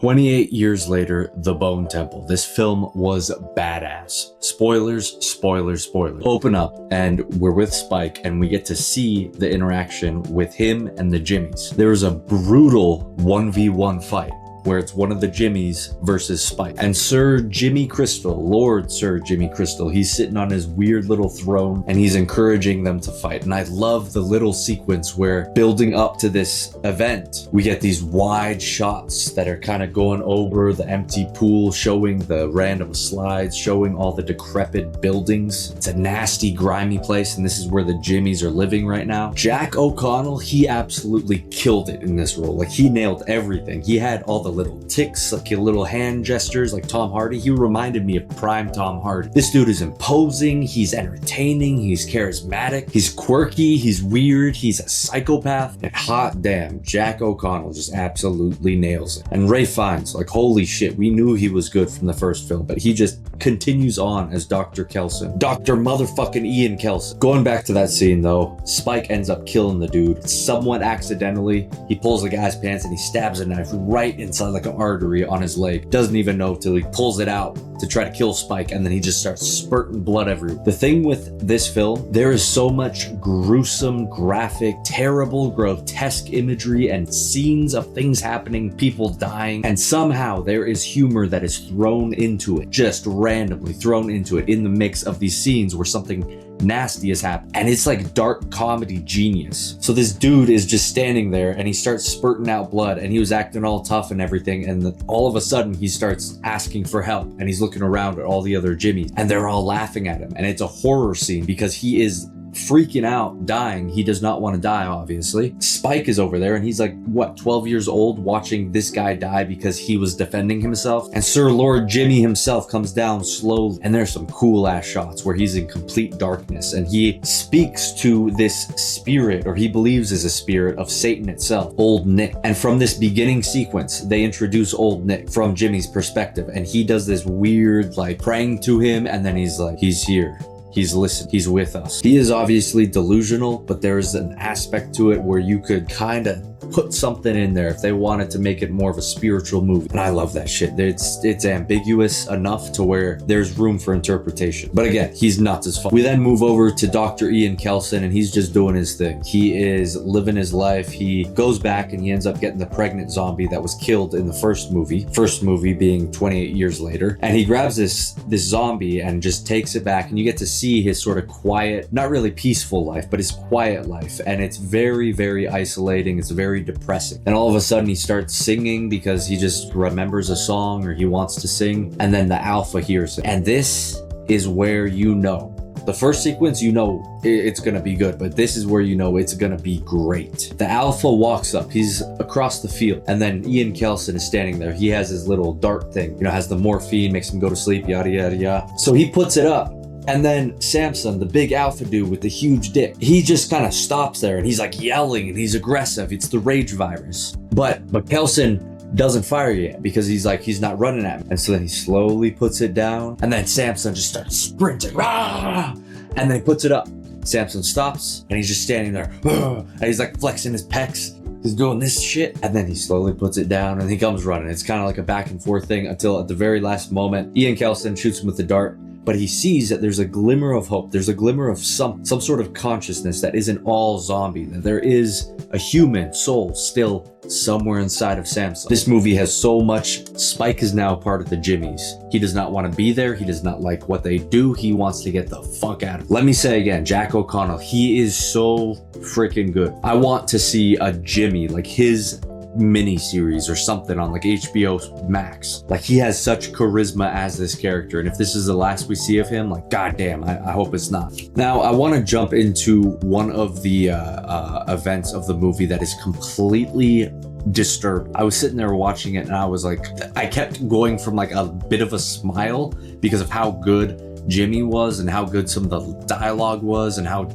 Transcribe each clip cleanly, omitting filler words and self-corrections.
28 years later, The Bone Temple. This film was badass. Spoilers, spoilers, spoilers. Open up and we're with Spike and we get to see the interaction with him and the Jimmies. There is a brutal 1v1 fight where it's one of the Jimmies versus Spike. And Sir Jimmy Crystal, Lord Sir Jimmy Crystal, he's sitting on his weird little throne and he's encouraging them to fight. And I love the little sequence where, building up to this event, we get these wide shots that are kind of going over the empty pool, showing the random slides, showing all the decrepit buildings. It's a nasty, grimy place, and this is where the Jimmies are living right now. Jack O'Connell, he absolutely killed it in this role. Like, he nailed everything. He had all the little ticks, like little hand gestures, like Tom Hardy. He reminded me of prime Tom Hardy. This dude is imposing, he's entertaining, he's charismatic, he's quirky, he's weird, he's a psychopath. And hot damn, Jack O'Connell just absolutely nails it. And Ray Fiennes, like, holy shit, we knew he was good from the first film, but he just continues on as Dr. Kelson. Dr. motherfucking Ian Kelson. Going back to that scene though, Spike ends up killing the dude somewhat accidentally. He pulls the guy's pants and he stabs a knife right inside like an artery on his leg. Doesn't even know till he pulls it out to try to kill Spike, and then he just starts spurting blood everywhere. The thing with this film, there is so much gruesome, graphic, terrible, grotesque imagery and scenes of things happening, people dying, and somehow there is humor that is thrown into it, just randomly thrown into it in the mix of these scenes where something nasty has happened, and it's like dark comedy genius. So this dude is just standing there and he starts spurting out blood and he was acting all tough and everything, and all of a sudden he starts asking for help and he's looking around at all the other Jimmies and they're all laughing at him, and it's a horror scene because he is freaking out, dying. He does not want to die, obviously. Spike is over there and he's like, what, 12 years old, watching this guy die because he was defending himself. And Sir Lord Jimmy himself comes down slowly, and there's some cool ass shots where he's in complete darkness and he speaks to this spirit, or he believes is a spirit of Satan itself, Old Nick. And from this beginning sequence, they introduce Old Nick from Jimmy's perspective, and he does this weird like praying to him, and then he's like, he's here. He's listening. He's with us. He is obviously delusional, but there's an aspect to it where you could kind of put something in there if they wanted to make it more of a spiritual movie. And I love that shit. It's ambiguous enough to where there's room for interpretation. But again, he's nuts as fuck. We then move over to Dr. Ian Kelson, and he's just doing his thing. He is living his life. He goes back and he ends up getting the pregnant zombie that was killed in the first movie being 28 years later. And he grabs this zombie and just takes it back, and you get to see his sort of quiet, not really peaceful life, but his quiet life. And it's very, very isolating. It's very depressing. And all of a sudden he starts singing because he just remembers a song or he wants to sing. And then the alpha hears it. And this is where you know. The first sequence, you know it's gonna be good, but this is where you know it's gonna be great. The alpha walks up, he's across the field, and then Ian Kelson is standing there. He has his little dart thing, has the morphine, makes him go to sleep, yada, yada, yada. So he puts it up. And then Samson, the big alpha dude with the huge dick, he just kind of stops there and he's like yelling and he's aggressive. It's the rage virus. But Kelson doesn't fire yet because he's not running at me. And so then he slowly puts it down, and then Samson just starts sprinting. Rah! And then he puts it up. Samson stops and he's just standing there. And he's like flexing his pecs. He's doing this shit, and then he slowly puts it down and he comes running. It's kind of like a back and forth thing until at the very last moment, Ian Kelson shoots him with the dart. But he sees that there's a glimmer of hope. There's a glimmer of some sort of consciousness that isn't all zombie. That there is a human soul still somewhere inside of Samson. This movie has so much. Spike is now part of the Jimmies. He does not want to be there. He does not like what they do. He wants to get the fuck out of it. Let me say again, Jack O'Connell, he is so freaking good. I want to see a Jimmy, like his mini series or something on like HBO Max. Like, he has such charisma as this character, and if this is the last we see of him, like, goddamn, I hope it's not. Now I want to jump into one of the events of the movie that is completely disturbed. I was sitting there watching it and I was like, I kept going from like a bit of a smile because of how good Jimmy was and how good some of the dialogue was and how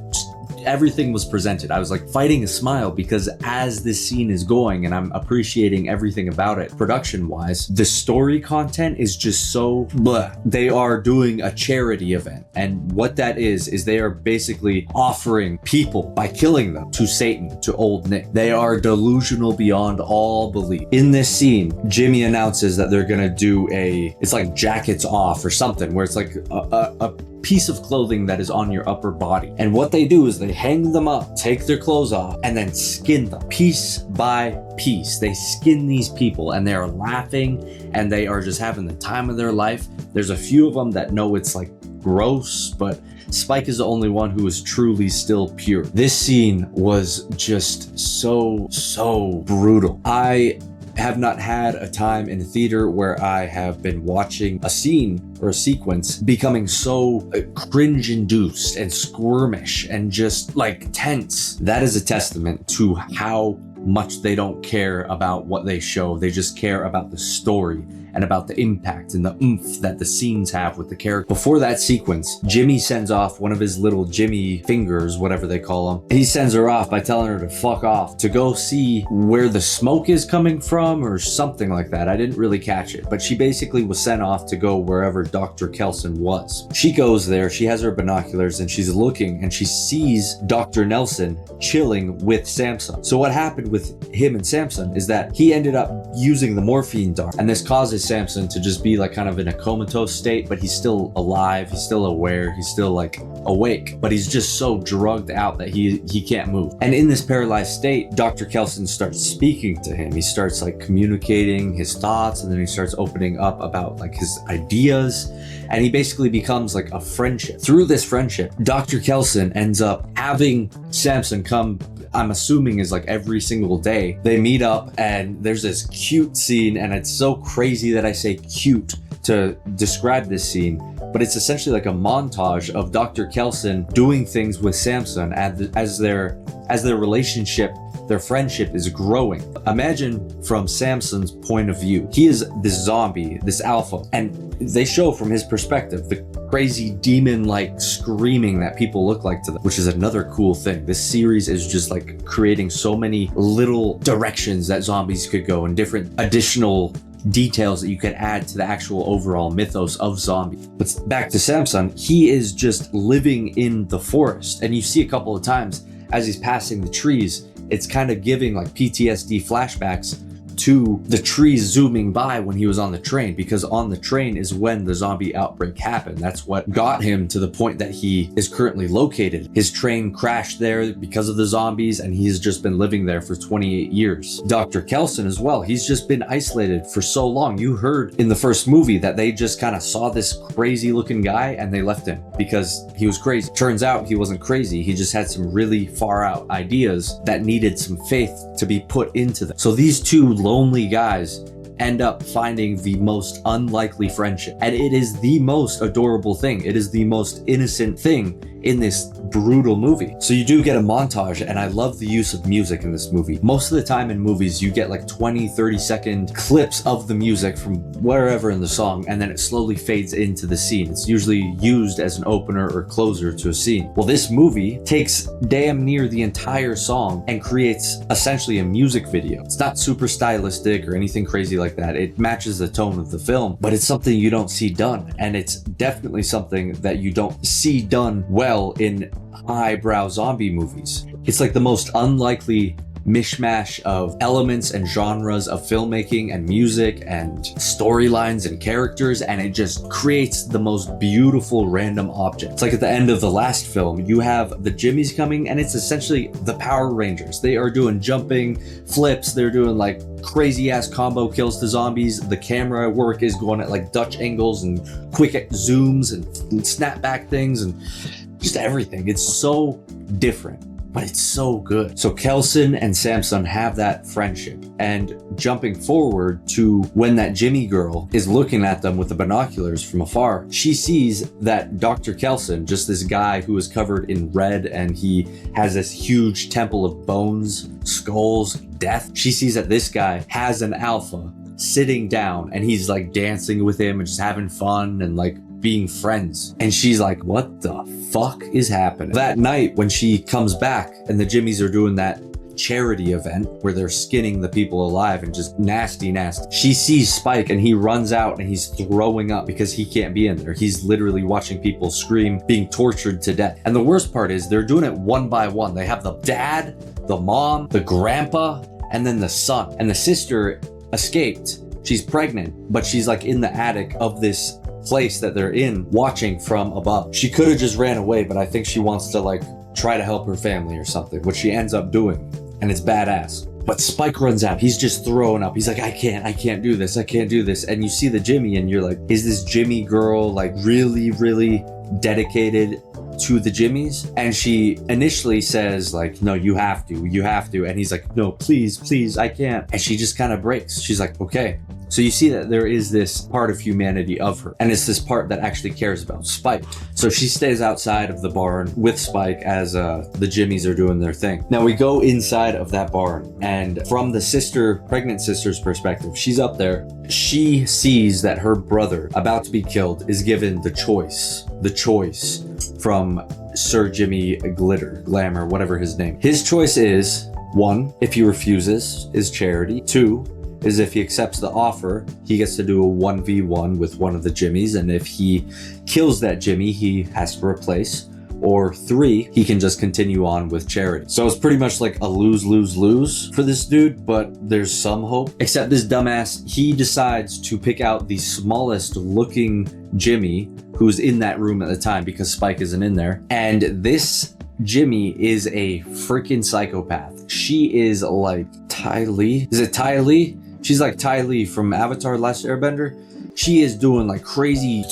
everything was presented. I was like fighting a smile because as this scene is going and I'm appreciating everything about it, production wise, the story content is just so bleh. They are doing a charity event, and what that is they are basically offering people by killing them to Satan, to Old Nick. They are delusional beyond all belief. In this scene, Jimmy announces that they're gonna do it's like jackets off or something, where it's like a piece of clothing that is on your upper body. And what they do is they hang them up, take their clothes off, and then skin them piece by piece. They skin these people and they're laughing and they are just having the time of their life. There's a few of them that know it's like gross, but Spike is the only one who is truly still pure. This scene was just so brutal. I have not had a time in a theater where I have been watching a scene or a sequence becoming so cringe induced and squirmish and just like tense. That is a testament to how much they don't care about what they show. They just care about the story and about the impact and the oomph that the scenes have with the character. Before that sequence, Jimmy sends off one of his little Jimmy fingers, whatever they call them. He sends her off by telling her to fuck off, to go see where the smoke is coming from or something like that. I didn't really catch it, but she basically was sent off to go wherever Dr. Kelson was. She goes there, she has her binoculars and she's looking and she sees Dr. Nelson chilling with Samson. So what happened with him and Samson is that he ended up using the morphine dart, and this causes Samson to just be like kind of in a comatose state, but he's still alive, he's still aware, he's still like awake, but he's just so drugged out that he can't move. And in this paralyzed state, Dr. Kelson starts speaking to him. He starts like communicating his thoughts, and then he starts opening up about like his ideas, and he basically becomes like a friendship. Through this friendship, Dr. Kelson ends up having Samson come, I'm assuming is like every single day. They meet up and there's this cute scene, and it's so crazy that I say cute to describe this scene, but it's essentially like a montage of Dr. Kelson doing things with Samson as their relationship, their friendship is growing. Imagine from Samson's point of view. He is this zombie, this alpha, and they show from his perspective the crazy demon-like screaming that people look like to them, which is another cool thing. This series is just like creating so many little directions that zombies could go and different additional details that you could add to the actual overall mythos of zombies. But back to Samson, he is just living in the forest, and you see a couple of times as he's passing the trees, it's kind of giving like PTSD flashbacks to the trees zooming by when he was on the train, because on the train is when the zombie outbreak happened. That's what got him to the point that he is currently located. His train crashed there because of the zombies, and he's just been living there for 28 years. Dr. Kelson as well, he's just been isolated for so long. You heard in the first movie that they just kind of saw this crazy looking guy and they left him because he was crazy. Turns out he wasn't crazy. He just had some really far out ideas that needed some faith to be put into them. So these two lonely guys end up finding the most unlikely friendship, and it is the most adorable thing. It is the most innocent thing in this brutal movie. So you do get a montage, and I love the use of music in this movie. Most of the time in movies you get like 20-30 second clips of the music from wherever in the song, and then it slowly fades into the scene. It's usually used as an opener or closer to a scene. Well, this movie takes damn near the entire song and creates essentially a music video. It's not super stylistic or anything crazy like that. It matches the tone of the film, but it's something you don't see done, and it's definitely something that you don't see done well in highbrow zombie movies. It's like the most unlikely mishmash of elements and genres of filmmaking and music and storylines and characters, and it just creates the most beautiful random object. It's like at the end of the last film, you have the Jimmies coming, and it's essentially the Power Rangers. They are doing jumping flips, they're doing like crazy ass combo kills to zombies. The camera work is going at like Dutch angles and quick zooms and snap back things and just everything. It's so different, but it's so good. So Kelson and Samson have that friendship, and jumping forward to when that Jimmy girl is looking at them with the binoculars from afar, she sees that Dr. Kelson, just this guy who is covered in red and he has this huge temple of bones, skulls, death. She sees that this guy has an alpha sitting down, and he's like dancing with him and just having fun and like being friends. And she's like, what the fuck is happening? That night when she comes back and the Jimmys are doing that charity event where they're skinning the people alive and just nasty, she sees Spike and he runs out and he's throwing up because he can't be in there. He's literally watching people scream, being tortured to death. And the worst part is they're doing it one by one. They have the dad, the mom, the grandpa, and then the son. And the sister escaped. She's pregnant, but she's like in the attic of this place that they're in, watching from above. She could have just ran away, but I think she wants to like try to help her family or something, which she ends up doing. And it's badass. But Spike runs out. He's just throwing up. He's like, I can't do this. I can't do this. And you see the Jimmy and you're like, is this Jimmy girl like really, really dedicated to the Jimmys? And she initially says like, no, you have to. And he's like, no, please, I can't. And she just kind of breaks. She's like, okay. So you see that there is this part of humanity of her, and it's this part that actually cares about Spike. So she stays outside of the barn with Spike as the Jimmys are doing their thing. Now we go inside of that barn, and from the pregnant sister's perspective, she's up there. She sees that her brother, about to be killed, is given the choice from Sir Jimmy Glamour, whatever his name. His choice is, 1, if he refuses, is charity. 2, is if he accepts the offer, he gets to do a 1v1 with one of the Jimmys, and if he kills that Jimmy, he has to replace. Or 3, he can just continue on with charity. So it's pretty much like a lose for this dude, but there's some hope. Except this dumbass, he decides to pick out the smallest looking Jimmy who's in that room at the time because Spike isn't in there. And this Jimmy is a freaking psychopath. She is like Ty Lee. Is it Ty Lee? She's like Ty Lee from Avatar: Last Airbender. She is doing like crazy,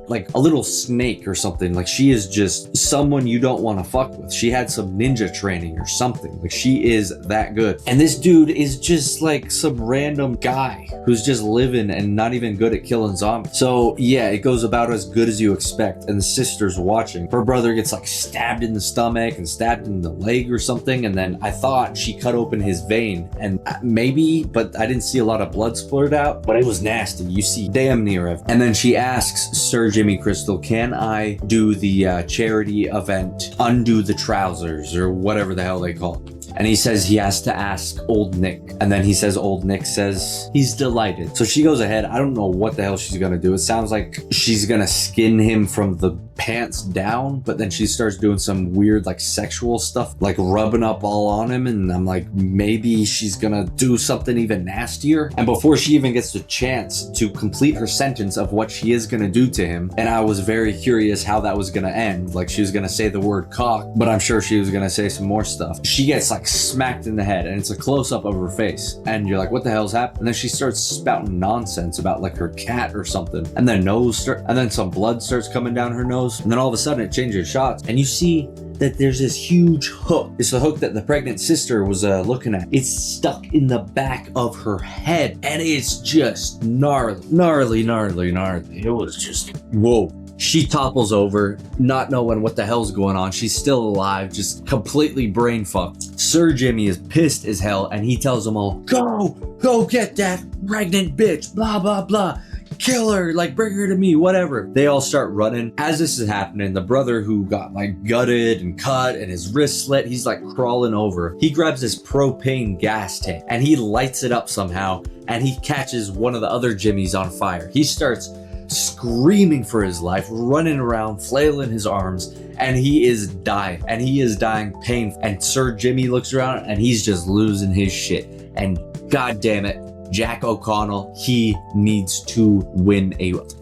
like a little snake or something. Like she is just someone you don't want to fuck with. She had some ninja training or something. Like she is that good. And this dude is just like some random guy who's just living and not even good at killing zombies. So yeah, it goes about as good as you expect. And the sister's watching. Her brother gets like stabbed in the stomach and stabbed in the leg or something. And then I thought she cut open his vein, and maybe, but I didn't see a lot of blood splurt out, but it was nasty. You see damn near it. And then she asks Sir Jimmy Crystal, can I do the charity event, undo the trousers, or whatever the hell they call it? And he says he has to ask Old Nick. And then he says Old Nick says he's delighted. So she goes ahead. I don't know what the hell she's gonna do. It sounds like she's gonna skin him from the pants down, but then she starts doing some weird like sexual stuff, like rubbing up all on him. And I'm like, maybe she's gonna do something even nastier. And before she even gets the chance to complete her sentence of what she is gonna do to him, and I was very curious how that was gonna end. Like she was gonna say the word cock, but I'm sure she was gonna say some more stuff. She gets like smacked in the head, and it's a close-up of her face, and you're like, what the hell's happened? And then she starts spouting nonsense about like her cat or something, and then some blood starts coming down her nose, and then all of a sudden it changes shots, and you see that there's this huge hook. It's the hook that the pregnant sister was looking at. It's stuck in the back of her head, and it's just gnarly. It was just, whoa. She topples over, not knowing what the hell's going on. She's still alive, just completely brain fucked. Sir Jimmy is pissed as hell, and he tells them all, go get that pregnant bitch, blah, blah, blah. Kill her, like bring her to me, whatever. They all start running. As this is happening, the brother who got like gutted and cut and his wrist slit, he's like crawling over. He grabs this propane gas tank and he lights it up somehow, and he catches one of the other Jimmys on fire. He starts screaming for his life, running around, flailing his arms, and he is dying. And he is dying pain. And Sir Jimmy looks around and he's just losing his shit. And god damn it, Jack O'Connell, he needs to win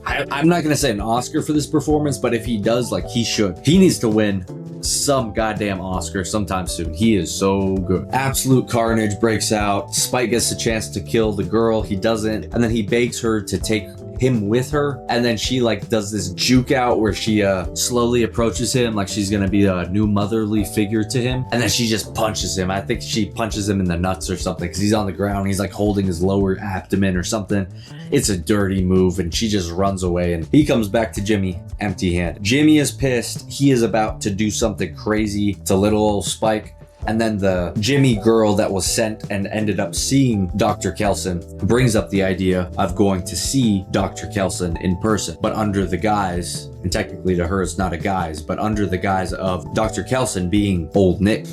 I'm not gonna say an Oscar for this performance, but if he does, like he should. He needs to win some goddamn Oscar sometime soon. He is so good. Absolute carnage breaks out. Spike gets a chance to kill the girl. He doesn't. And then he begs her to take him with her, and then she like does this juke out where she slowly approaches him like she's gonna be a new motherly figure to him, and then she just punches him. I think she punches him in the nuts or something because he's on the ground. He's like holding his lower abdomen or something. It's a dirty move, and she just runs away, and he comes back to Jimmy empty-handed. Jimmy is pissed. He is about to do something crazy to little old Spike, And then the Jimmy girl that was sent and ended up seeing Dr. Kelson brings up the idea of going to see Dr. Kelson in person, but under the guise, and technically to her it's not a guise, but under the guise of Dr. Kelson being old Nick.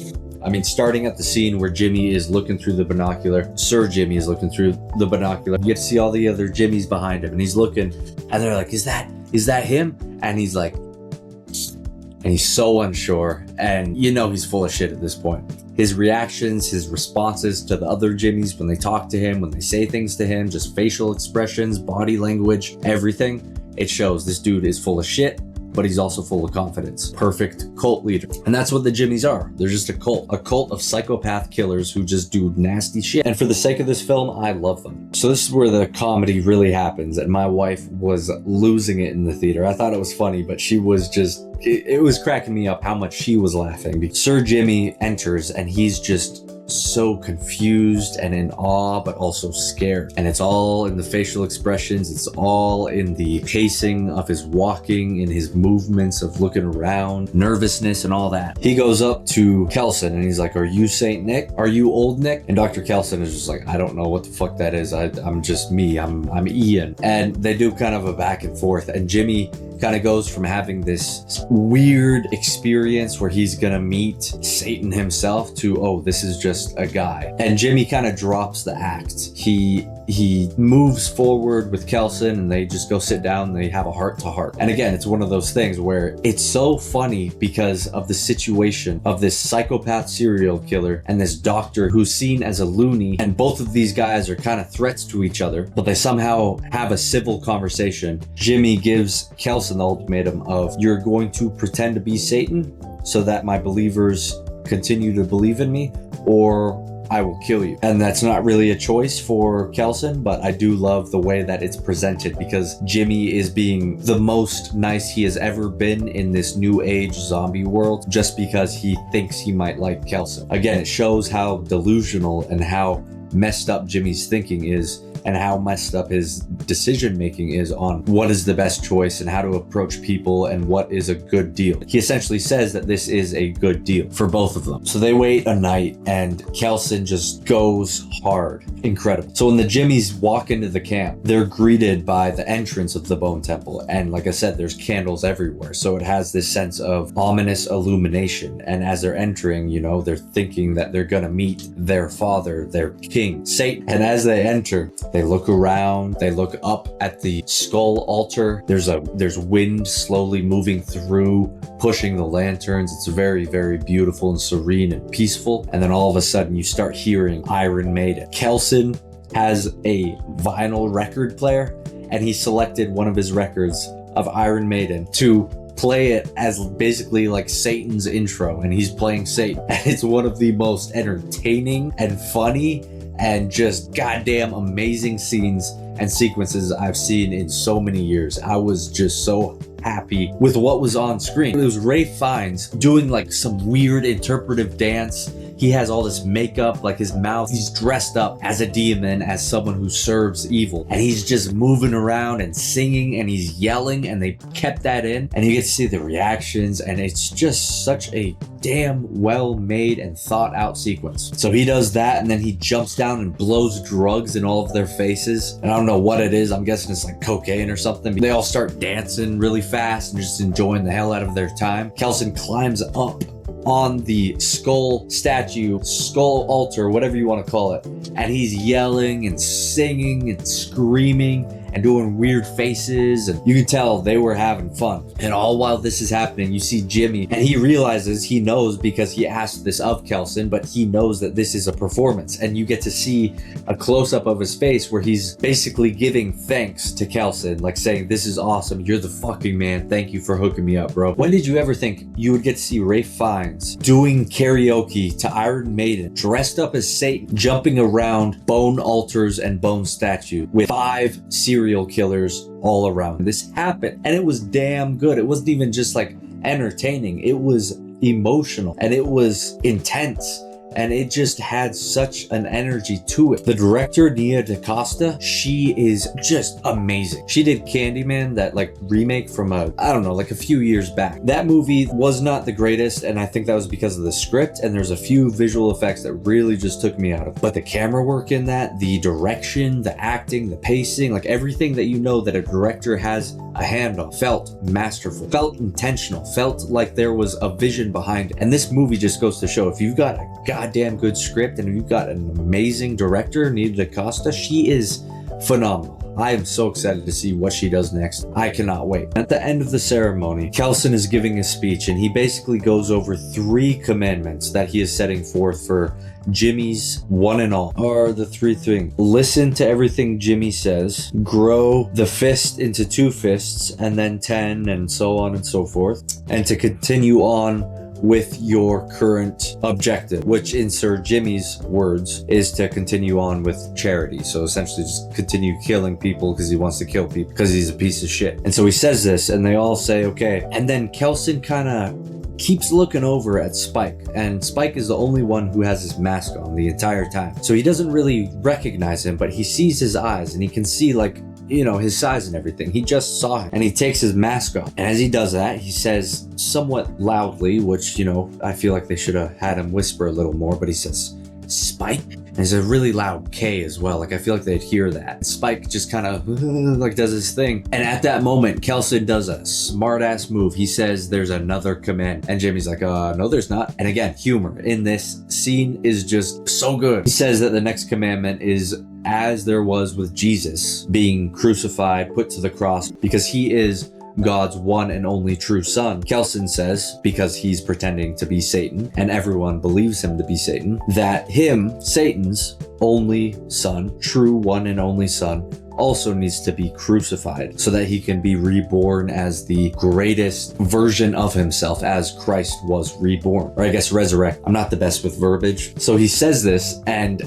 I mean, starting at the scene where Jimmy is looking through the binocular, Sir Jimmy is looking through the binocular. You get to see all the other Jimmys behind him, and he's looking, and they're like, is that him? And he's like, and he's so unsure, and you know he's full of shit at this point. His reactions, his responses to the other Jimmys when they talk to him, when they say things to him, just facial expressions, body language, everything, it shows this dude is full of shit, but he's also full of confidence. Perfect cult leader. And that's what the Jimmys are. They're just a cult of psychopath killers who just do nasty shit. And for the sake of this film, I love them. So this is where the comedy really happens, and my wife was losing it in the theater. I thought it was funny, but she was just, it was cracking me up how much she was laughing. Sir Jimmy enters and he's just so confused and in awe, but also scared. And it's all in the facial expressions. It's all in the pacing of his walking, in his movements of looking around, nervousness and all that. He goes up to Kelson and he's like, are you Saint Nick? Are you old Nick? And Dr. Kelson is just like, I don't know what the fuck that is. I'm just me. I'm Ian. And they do kind of a back and forth. And Jimmy kind of goes from having this weird experience where he's gonna meet Satan himself to, oh, this is just a guy. And Jimmy kind of drops the act. He moves forward with Kelson and they just go sit down and they have a heart to heart. And again, it's one of those things where it's so funny because of the situation of this psychopath serial killer and this doctor who's seen as a loony, and both of these guys are kind of threats to each other, but they somehow have a civil conversation. Jimmy gives Kelson the ultimatum of, you're going to pretend to be Satan so that my believers continue to believe in me, or I will kill you. And that's not really a choice for Kelson, but I do love the way that it's presented because Jimmy is being the most nice he has ever been in this new age zombie world just because he thinks he might like Kelson. Again, it shows how delusional and how messed up Jimmy's thinking is, and how messed up his decision making is on what is the best choice and how to approach people and what is a good deal. He essentially says that this is a good deal for both of them. So they wait a night and Kelson just goes hard. Incredible. So when the Jimmys walk into the camp, they're greeted by the entrance of the Bone Temple. And like I said, there's candles everywhere. So it has this sense of ominous illumination. And as they're entering, you know, they're thinking that they're gonna meet their father, their king, Satan. And as they enter, they look around, they look up at the skull altar. There's wind slowly moving through, pushing the lanterns. It's very, very beautiful and serene and peaceful. And then all of a sudden you start hearing Iron Maiden. Kelson has a vinyl record player and he selected one of his records of Iron Maiden to play it as basically like Satan's intro, and he's playing Satan. And it's one of the most entertaining and funny and just goddamn amazing scenes and sequences I've seen in so many years. I was just so happy with what was on screen. It was Ralph Fiennes doing like some weird interpretive dance. He has all this makeup, like his mouth, he's dressed up as a demon, as someone who serves evil. And he's just moving around and singing and he's yelling, and they kept that in. And you get to see the reactions, and it's just such a damn well made and thought out sequence. So he does that, and then he jumps down and blows drugs in all of their faces. And I don't know what it is. I'm guessing it's like cocaine or something. They all start dancing really fast and just enjoying the hell out of their time. Kelson climbs up on the skull statue, skull altar, whatever you want to call it. And he's yelling and singing and screaming and doing weird faces, and you can tell they were having fun. And all while this is happening, you see Jimmy, and he realizes, he knows because he asked this of Kelson, but he knows that this is a performance. And you get to see a close-up of his face where he's basically giving thanks to Kelson, like saying, this is awesome, you're the fucking man, thank you for hooking me up, bro. When did you ever think you would get to see Ralph Fiennes doing karaoke to Iron Maiden, dressed up as Satan, jumping around bone altars and bone statues with 5 serial killers all around? This happened, and it was damn good. It wasn't even just like entertaining, it was emotional and it was intense. and it just had such an energy to it. The director, Nia DaCosta, she is just amazing. She did Candyman, that like remake from like a few years back. That movie was not the greatest, and I think that was because of the script, and there's a few visual effects that really just took me out of it. But the camera work in that, the direction, the acting, the pacing, like everything that you know that a director has a hand on, felt masterful, felt intentional, felt like there was a vision behind it. And this movie just goes to show, if you've got a goddamn good script and you've got an amazing director, Nia DaCosta, she is phenomenal. I am so excited to see what she does next. I cannot wait. At the end of the ceremony, Kelson is giving a speech, and he basically goes over 3 commandments that he is setting forth for Jimmy's one and all. Are the 3 things: listen to everything Jimmy says, grow the fist into 2 fists, and then 10, and so on and so forth, and to continue on with your current objective, which in Sir Jimmy's words is to continue on with charity. So essentially just continue killing people because he wants to kill people because he's a piece of shit. And so he says this, and they all say okay. And then Kelson kind of keeps looking over at Spike, and Spike is the only one who has his mask on the entire time. So he doesn't really recognize him, but he sees his eyes, and he can see, like, you know, his size and everything. He just saw him, and he takes his mask off. And as he does that, he says somewhat loudly, which, you know, I feel like they should have had him whisper a little more, but he says, Spike? And there's a really loud K as well. Like, I feel like they'd hear that. Spike just kind of like does his thing. And at that moment, Kelson does a smart ass move. He says there's another command. And Jimmy's like, no, there's not. And again, humor in this scene is just so good. He says that the next commandment is as there was with Jesus being crucified, put to the cross, because he is God's one and only true son. Kelson says, because he's pretending to be Satan, and everyone believes him to be Satan, that him, Satan's only son, true one and only son, also needs to be crucified so that he can be reborn as the greatest version of himself, as Christ was reborn, or I guess resurrect. I'm not the best with verbiage. So he says this, and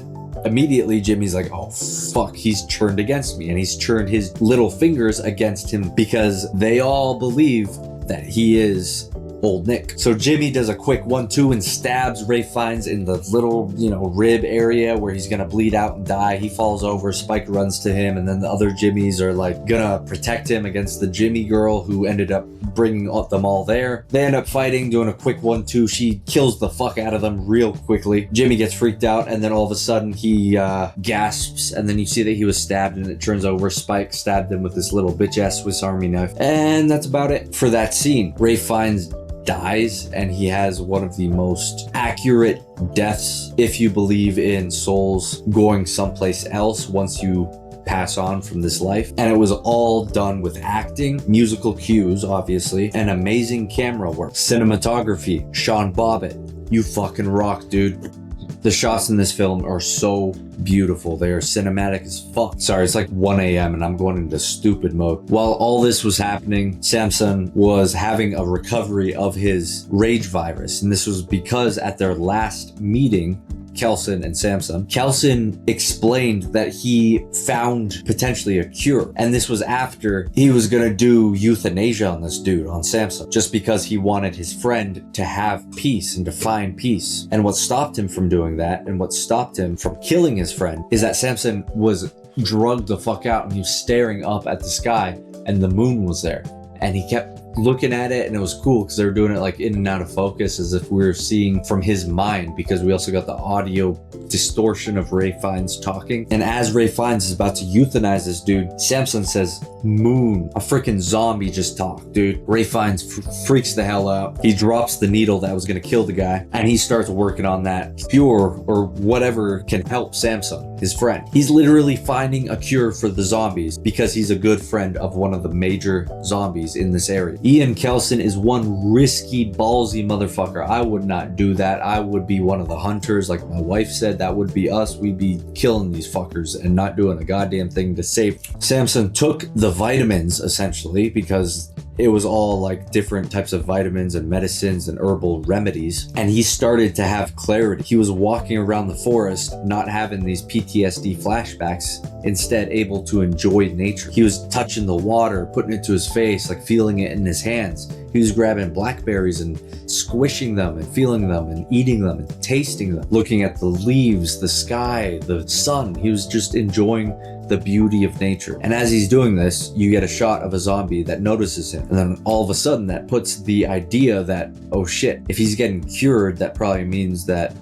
immediately Jimmy's like, oh fuck, he's turned against me, and he's turned his little fingers against him because they all believe that he is Old Nick. So Jimmy does a quick 1-2 and stabs Ray Fiennes in the little, you know, rib area where he's gonna bleed out and die. He falls over, Spike runs to him, and then the other Jimmys are like gonna protect him against the Jimmy girl who ended up bringing them all there. They end up fighting, doing a quick 1-2. She kills the fuck out of them real quickly. Jimmy gets freaked out, and then all of a sudden he gasps, and then you see that he was stabbed, and it turns over Spike stabbed him with this little bitch ass Swiss Army knife. And that's about it for that scene. Ray Fiennes dies, and he has one of the most accurate deaths if you believe in souls going someplace else once you pass on from this life. And it was all done with acting, musical cues, obviously, and amazing camera work. Cinematography, Sean Bobbitt, you fucking rock, dude. The shots in this film are so beautiful. They are cinematic as fuck. Sorry, it's like 1 a.m. and I'm going into stupid mode. While all this was happening, Samson was having a recovery of his rage virus. And this was because at their last meeting, Kelson and Samson, Kelson explained that he found potentially a cure. And this was after he was gonna do euthanasia on this dude, on Samson, just because he wanted his friend to have peace and to find peace. And what stopped him from doing that, and what stopped him from killing his friend, is that Samson was drugged the fuck out, and he was staring up at the sky, and the moon was there. And he kept looking at it, and it was cool because they were doing it like in and out of focus, as if we were seeing from his mind, because we also got the audio distortion of Ray Fiennes talking. And as Ray Fiennes is about to euthanize this dude, Samson says, moon. A freaking zombie just talked, dude. Ray Fiennes freaks the hell out. He drops the needle that was gonna kill the guy, and he starts working on that cure or whatever can help Samson, his friend. He's literally finding a cure for the zombies because he's a good friend of one of the major zombies in this area. Ian Kelson is one risky, ballsy motherfucker. I would not do that. I would be one of the hunters, like my wife said. That would be us. We'd be killing these fuckers and not doing a goddamn thing to save. Samson took the vitamins, essentially, because it was all like different types of vitamins and medicines and herbal remedies. And he started to have clarity. He was walking around the forest, not having these PTSD flashbacks, instead able to enjoy nature. He was touching the water, putting it to his face, like feeling it in his hands. He was grabbing blackberries and squishing them and feeling them and eating them and tasting them, looking at the leaves, the sky, the sun. He was just enjoying the beauty of nature. And as he's doing this, you get a shot of a zombie that notices him. And then all of a sudden that puts the idea that, oh shit, if he's getting cured, that probably means that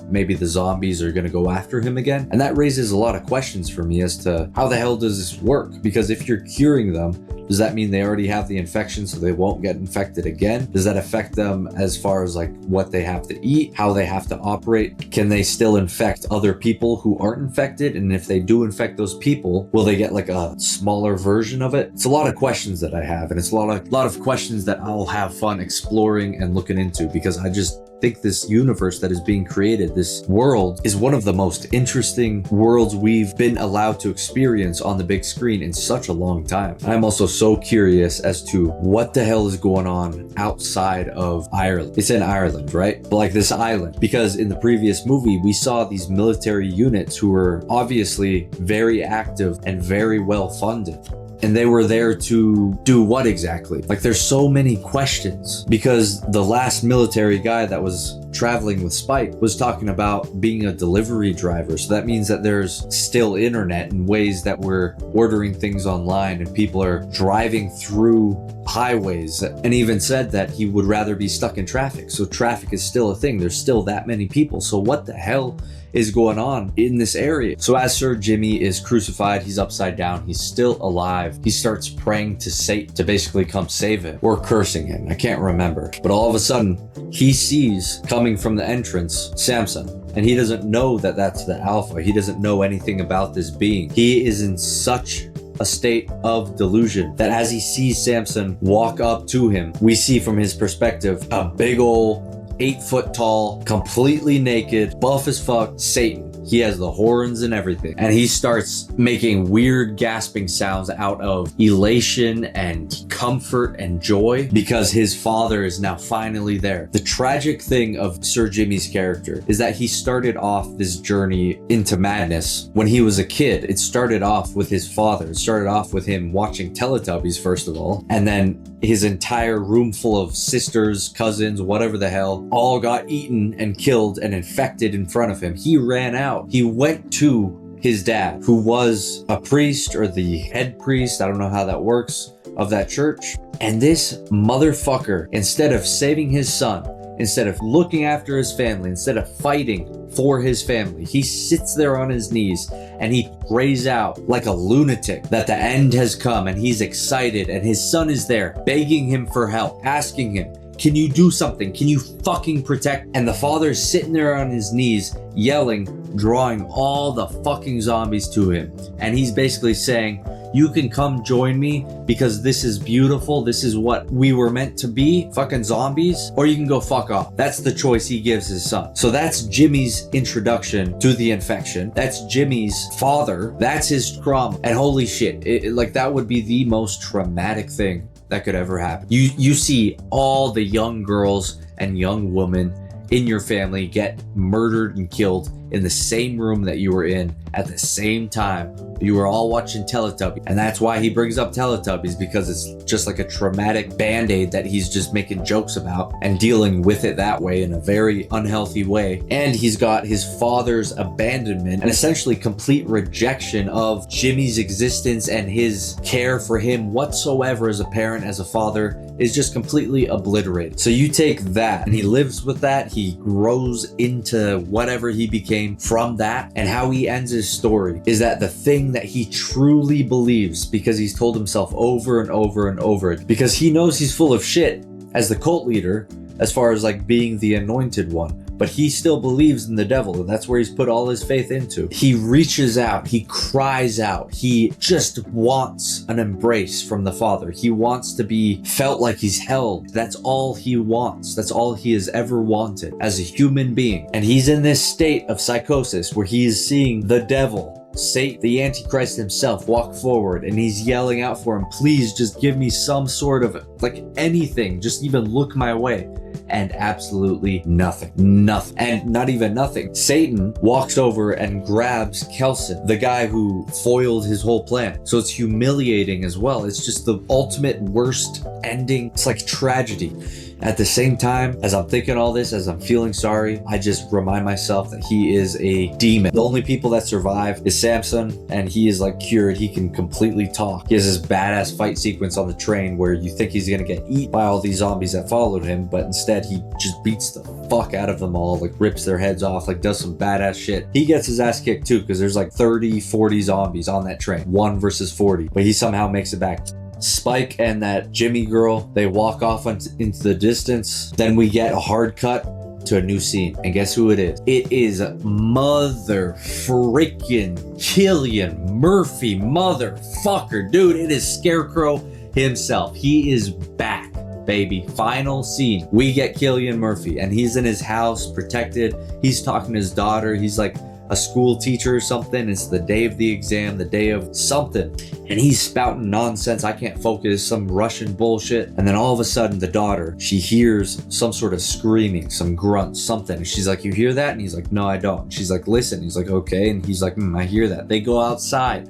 maybe the zombies are going to go after him again. And that raises a lot of questions for me as to how the hell does this work? Because if you're curing them, does that mean they already have the infection so they won't get infected again? Does that affect them as far as like what they have to eat, how they have to operate? Can they still infect other people who aren't infected? And if they do infect those people, will they get like a smaller version of it? It's a lot of questions that I have, and it's a lot of questions that I'll have fun exploring and looking into, because I just think this universe that is being created, this world, is one of the most interesting worlds we've been allowed to experience on the big screen in such a long time. I'm also so curious as to what the hell is going on outside of Ireland. It's in Ireland, right? But like this island, because in the previous movie, we saw these military units who were obviously very active and very well funded. And they were there to do what exactly? Like, there's so many questions, because the last military guy that was traveling with Spike was talking about being a delivery driver. So that means that there's still internet and ways that we're ordering things online, and people are driving through highways, and even said that he would rather be stuck in traffic. So traffic is still a thing. There's still that many people. So what the hell is going on in this area? So as Sir Jimmy is crucified, he's upside down, he's still alive. He starts praying to Satan to basically come save him, or cursing him, I can't remember. But all of a sudden, he sees coming from the entrance Samson, and he doesn't know that that's the Alpha. He doesn't know anything about this being. He is in such a state of delusion that as he sees Samson walk up to him, we see from his perspective a big ol' 8-foot tall, completely naked, buff as fuck Satan. He has the horns and everything. And he starts making weird gasping sounds out of elation and comfort and joy, because his father is now finally there. The tragic thing of Sir Jimmy's character is that he started off this journey into madness when he was a kid. It started off with his father. It started off with him watching Teletubbies, first of all. And then his entire room full of sisters, cousins, whatever the hell, all got eaten and killed and infected in front of him. He ran out. He went to his dad, who was a priest, or the head priest, I don't know how that works, of that church. And this motherfucker, instead of saving his son, instead of looking after his family, instead of fighting for his family, he sits there on his knees and he prays out like a lunatic that the end has come, and he's excited, and his son is there begging him for help, asking him, can you do something? Can you fucking protect? And the father's sitting there on his knees, yelling, drawing all the fucking zombies to him. And he's basically saying, you can come join me because this is beautiful. This is what we were meant to be, fucking zombies, or you can go fuck off. That's the choice he gives his son. So that's Jimmy's introduction to the infection. That's Jimmy's father. That's his trauma. And holy shit, like that would be the most traumatic thing that could ever happen. You see all the young girls and young women in your family get murdered and killed in the same room that you were in at the same time. You were all watching Teletubbies. And that's why he brings up Teletubbies, because it's just like a traumatic band-aid that he's just making jokes about and dealing with it that way in a very unhealthy way. And he's got his father's abandonment and essentially complete rejection of Jimmy's existence, and his care for him whatsoever as a parent, as a father, is just completely obliterated. So you take that, and he lives with that. He grows into whatever he became from that. And how he ends his story is that the thing that he truly believes, because he's told himself over and over and over, because he knows he's full of shit as the cult leader, as far as like being the anointed one, but he still believes in the devil, and that's where he's put all his faith into. He reaches out, he cries out, he just wants an embrace from the Father. He wants to be felt like he's held. That's all he wants. That's all he has ever wanted as a human being. And he's in this state of psychosis where he is seeing the devil Satan, the Antichrist himself, walk forward, and he's yelling out for him, please just give me some sort of, like, anything, just even look my way. And absolutely nothing. Nothing. And not even nothing. Satan walks over and grabs Kelson, the guy who foiled his whole plan. So it's humiliating as well. It's just the ultimate worst ending. It's like tragedy. At the same time, as I'm thinking all this, as I'm feeling sorry, I just remind myself that he is a demon. The only people that survive is Samson, and he is like cured. He can completely talk. He has this badass fight sequence on the train where you think he's gonna get eaten by all these zombies that followed him, but instead he just beats the fuck out of them all, like rips their heads off, like does some badass shit. He gets his ass kicked too, because there's like 30, 40 zombies on that train. 1 versus 40, but he somehow makes it back. Spike and that Jimmy girl, they walk off into the distance. Then we get a hard cut to a new scene. And guess who it is? It is mother freaking Cillian Murphy, motherfucker. Dude, it is Scarecrow himself. He is back, baby. Final scene. We get Cillian Murphy, and he's in his house, protected. He's talking to his daughter. He's like a school teacher or something. It's the day of the exam, the day of something, and he's spouting nonsense. I can't focus, some Russian bullshit. And then all of a sudden the daughter, she hears some sort of screaming, some grunts, something, and she's like, you hear that? And he's like, no, I don't. And she's like, listen. He's like, okay. And he's like, I hear that. They go outside.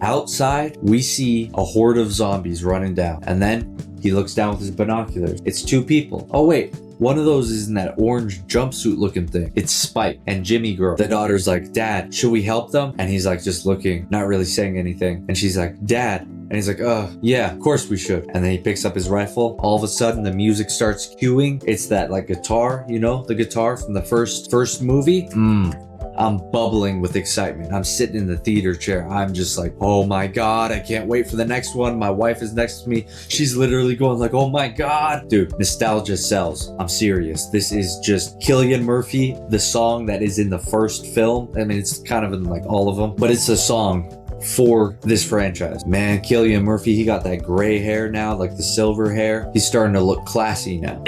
We see a horde of zombies running down, and then he looks down with his binoculars. It's 2 people. Oh wait, one of those is in that orange jumpsuit looking thing. It's Spike and Jimmy girl. The daughter's like, Dad, should we help them? And he's like, just looking, not really saying anything. And she's like, Dad. And he's like, yeah, of course we should. And then he picks up his rifle. All of a sudden the music starts cueing. It's that like guitar, you know, the guitar from the first movie. I'm bubbling with excitement. I'm sitting in the theater chair. I'm just like, oh my God, I can't wait for the next one. My wife is next to me. She's literally going like, oh my God. Dude, nostalgia sells. I'm serious. This is just Cillian Murphy, the song that is in the first film. I mean, it's kind of in like all of them, but it's a song for this franchise. Man, Cillian Murphy, he got that gray hair now, like the silver hair. He's starting to look classy now.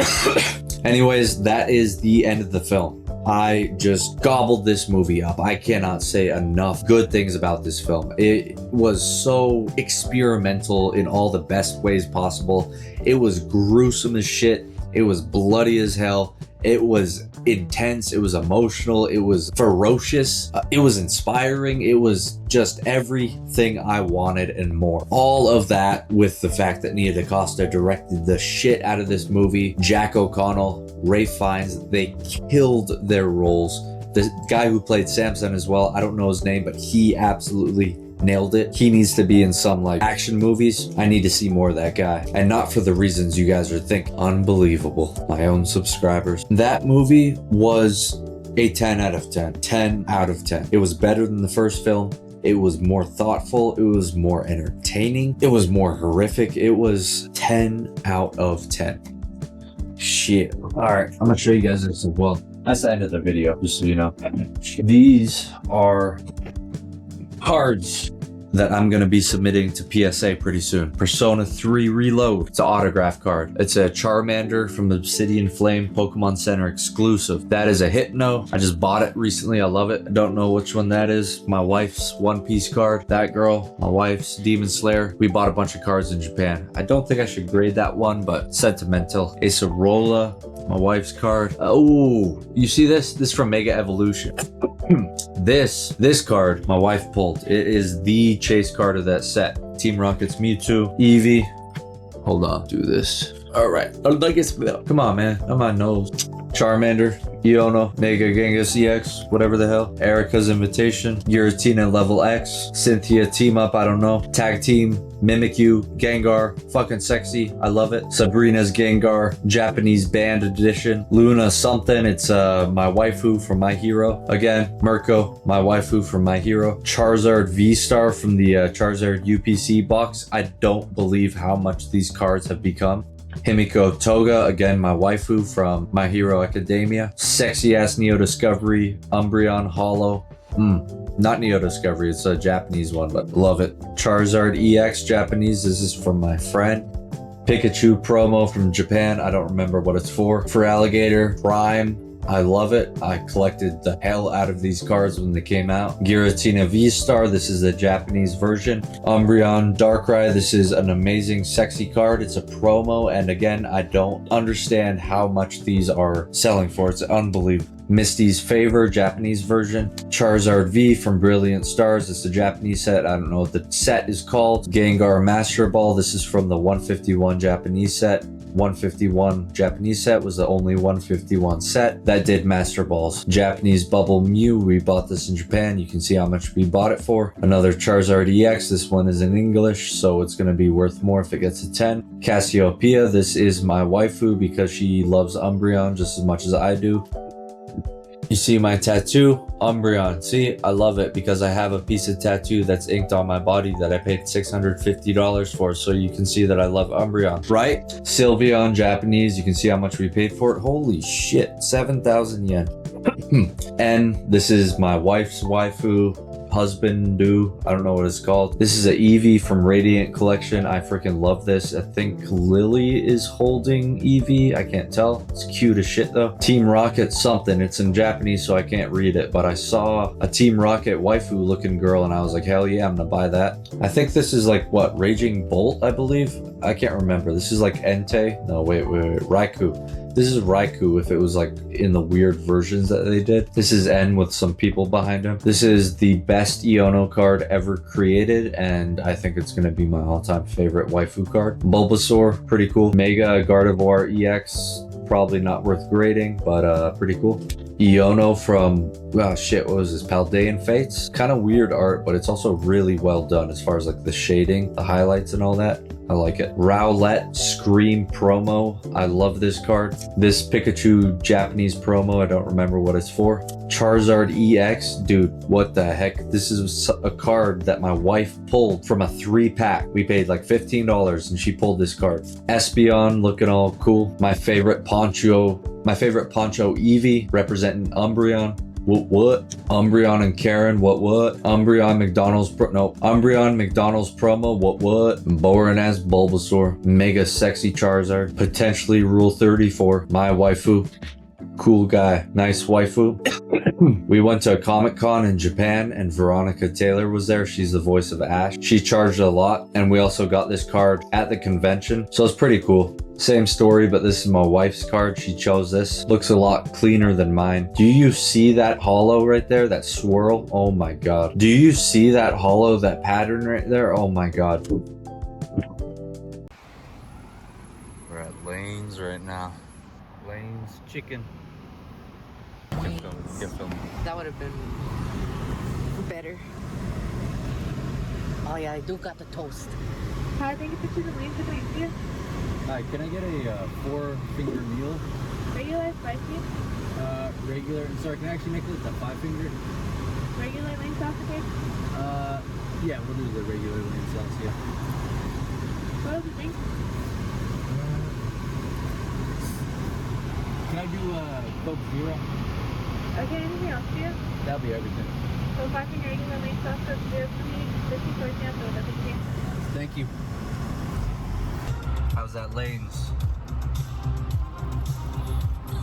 Anyways, that is the end of the film. I just gobbled this movie up. I cannot say enough good things about this film. It was so experimental in all the best ways possible. It was gruesome as shit. It was bloody as hell. It was intense. It was emotional. It was ferocious. It was inspiring. It was just everything I wanted and more. All of that with the fact that Nia DaCosta directed the shit out of this movie. Jack O'Connell, Ralph Fiennes, they killed their roles. The guy who played Samson as well, I don't know his name, but he absolutely nailed it. He needs to be in some like action movies. I need to see more of that guy, and not for the reasons you guys are thinking. Unbelievable. My own subscribers. That movie was a 10 out of 10. 10 out of 10. It was better than the first film. It was more thoughtful. It was more entertaining. It was more horrific. It was 10 out of 10. Shit. All right, I'm gonna show you guys this as well. That's the end of the video, just so you know. These are cards that I'm going to be submitting to PSA pretty soon. Persona 3 Reload. It's an autograph card. It's a Charmander from Obsidian Flame Pokemon Center exclusive. That is a Hypno. I just bought it recently. I love it. I don't know which one that is. My wife's One Piece card. That girl. My wife's Demon Slayer. We bought a bunch of cards in Japan. I don't think I should grade that one, but sentimental. Acerola. My wife's card. Oh, you see this? This is from Mega Evolution. This card my wife pulled. It is the chase card of that set. Team Rocket's Mewtwo, Eevee. Hold on, do this. All right. Come on, man. On my nose. Charmander, Iono, Mega Genghis EX, whatever the hell. Erica's Invitation, Giratina Level X, Cynthia Team Up, I don't know. Tag Team, Mimikyu, Gengar, fucking sexy, I love it. Sabrina's Gengar, Japanese Band Edition. Luna something, it's my waifu from My Hero. Again, Mirko, my waifu from My Hero. Charizard V-Star from the Charizard UPC box. I don't believe how much these cards have become. Himiko Toga, again, my waifu from My Hero Academia. Sexy ass Neo Discovery, Umbreon Hollow. Not Neo Discovery, it's a Japanese one, but love it. Charizard EX Japanese, this is from my friend. Pikachu promo from Japan, I don't remember what it's for. For Alligator, Prime, I love it. I collected the hell out of these cards when they came out. Giratina V-Star, this is the Japanese version. Umbreon Darkrai, this is an amazing, sexy card. It's a promo, and again, I don't understand how much these are selling for. It's unbelievable. Misty's Favor, Japanese version. Charizard V from Brilliant Stars. It's the Japanese set. I don't know what the set is called. Gengar Master Ball. This is from the 151 Japanese set. 151 Japanese set was the only 151 set that did Master Balls. Japanese Bubble Mew. We bought this in Japan. You can see how much we bought it for. Another Charizard EX. This one is in English, so it's going to be worth more if it gets a 10. Cassiopeia. This is my waifu because she loves Umbreon just as much as I do. You see my tattoo, Umbreon. See, I love it because I have a piece of tattoo that's inked on my body that I paid $650 for, so you can see that I love Umbreon, right? Sylveon Japanese, you can see how much we paid for it. Holy shit, 7,000 yen. And this is my wife's waifu, husband do, I don't know what it's called. This is a Eevee from Radiant Collection. I freaking love this. I think Lily is holding Eevee. I can't tell. It's cute as shit though. Team Rocket something. It's in Japanese, so I can't read it, but I saw a Team Rocket waifu looking girl and I was like, hell yeah, I'm gonna buy that. I think this is like what, Raging Bolt, I believe. I can't remember. This is like Entei. No, wait, Raikou. This is Raikou if it was like in the weird versions that they did. This is N with some people behind him. This is the best Iono card ever created, and I think it's going to be my all-time favorite waifu card. Bulbasaur, pretty cool. Mega Gardevoir EX, probably not worth grading, but pretty cool. Iono from, what was this? Paldean Fates? Kind of weird art, but it's also really well done as far as like the shading, the highlights and all that. I like it. Rowlet Scream promo. I love this card. This Pikachu Japanese promo, I don't remember what it's for. Charizard EX, dude, what the heck? This is a card that my wife pulled from a 3-pack. We paid like $15 and she pulled this card. Espeon looking all cool. My favorite Poncho Eevee representing Umbreon. What? Umbreon and Karen, what? Umbreon McDonald's promo, what? Boring ass Bulbasaur. Mega sexy Charizard. Potentially Rule 34. My waifu. Cool guy. Nice waifu. We went to a Comic-Con in Japan and Veronica Taylor was there. She's the voice of Ash. She charged a lot, and we also got this card at the convention. So it's pretty cool. Same story, but this is my wife's card. She chose this. Looks a lot cleaner than mine. Do you see that hollow right there? That swirl? Oh my god. Do you see that hollow, that pattern right there? Oh my god. We're at Lane's right now. Lane's Chicken. Get filmed. That would have been better. Oh yeah, I do got the toast. Hi, thank you for choosing Lane's. Can I see you? Hi, can I get a 4-finger meal? Regular, spicy, Regular. And sorry, can I actually make it the 5-finger? regular Lane sauce, okay? Yeah, we'll do the regular lane sauce, yeah. What else do you think? Can I do Coke Zero? Okay, anything else for you? That'll be everything. So 5-finger regular Lane sauce, Coke Zero for me, 50 for example, that's okay. Thank you. How's that Lane's?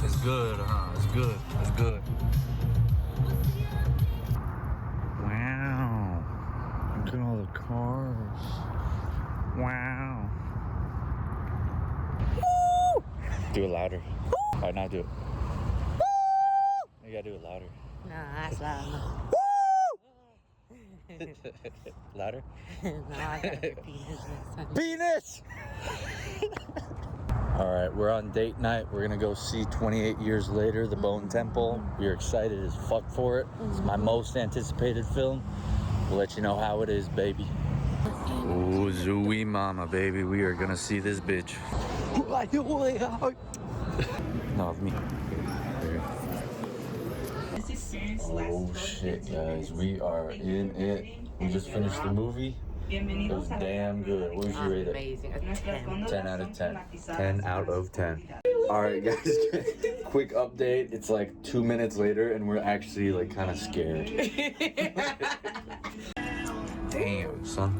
It's good, huh? It's good. It's good. Wow. Look at all the cars. Wow. Woo! Do it louder. All right, now do it. You gotta do it louder. Nah, that's loud enough. Louder? No, I gotta repeat his next time. Penis! Alright, we're on date night. We're gonna go see 28 Years Later, The Bone Temple. We're excited as fuck for it. It's my most anticipated film. We'll let you know how it is, baby. Oh, Zooey Mama, baby. We are gonna see this bitch. No, me. Oh shit, guys. We are in it. We just finished the movie. It was damn good. What would you rate it? Amazing. A 10. 10 out of 10. 10 out of 10. Alright guys, quick update. It's like 2 minutes later and we're actually like kind of scared. Damn, son.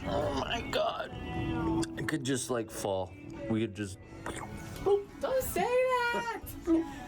Oh my god. It could just like fall. We could just... Don't say that! that?